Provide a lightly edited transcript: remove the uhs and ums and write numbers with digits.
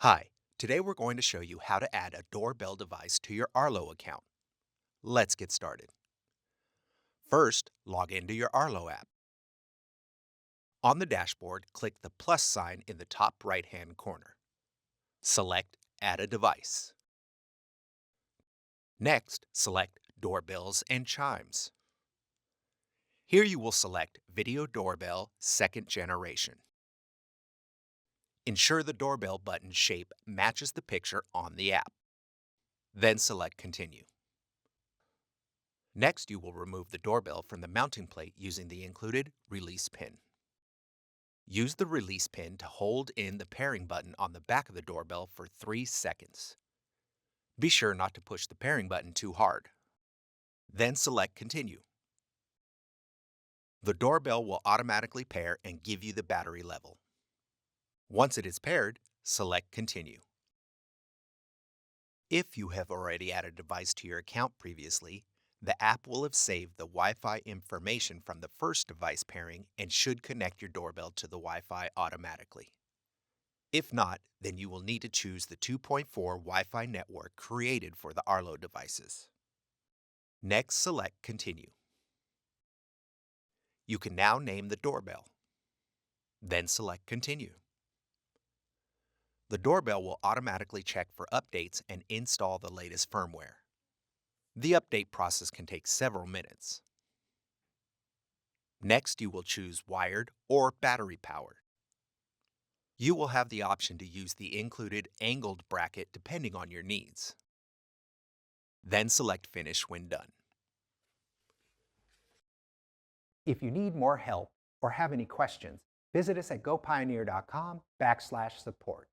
Hi, today we're going to show you how to add a doorbell device to your Arlo account. Let's get started. First, log into your Arlo app. On the dashboard, click the plus sign in the top right-hand corner. Select Add a device. Next, select Doorbells and Chimes. Here you will select Video Doorbell Second Generation. Ensure the doorbell button shape matches the picture on the app. Then select Continue. Next, you will remove the doorbell from the mounting plate using the included release pin. Use the release pin to hold in the pairing button on the back of the doorbell for 3 seconds. Be sure not to push the pairing button too hard. Then select Continue. The doorbell will automatically pair and give you the battery level. Once it is paired, select Continue. If you have already added a device to your account previously, the app will have saved the Wi-Fi information from the first device pairing and should connect your doorbell to the Wi-Fi automatically. If not, then you will need to choose the 2.4 Wi-Fi network created for the Arlo devices. Next, select Continue. You can now name the doorbell. Then select Continue. The doorbell will automatically check for updates and install the latest firmware. The update process can take several minutes. Next, you will choose wired or battery powered. You will have the option to use the included angled bracket depending on your needs. Then select Finish when done. If you need more help or have any questions, visit us at gopioneer.com/support.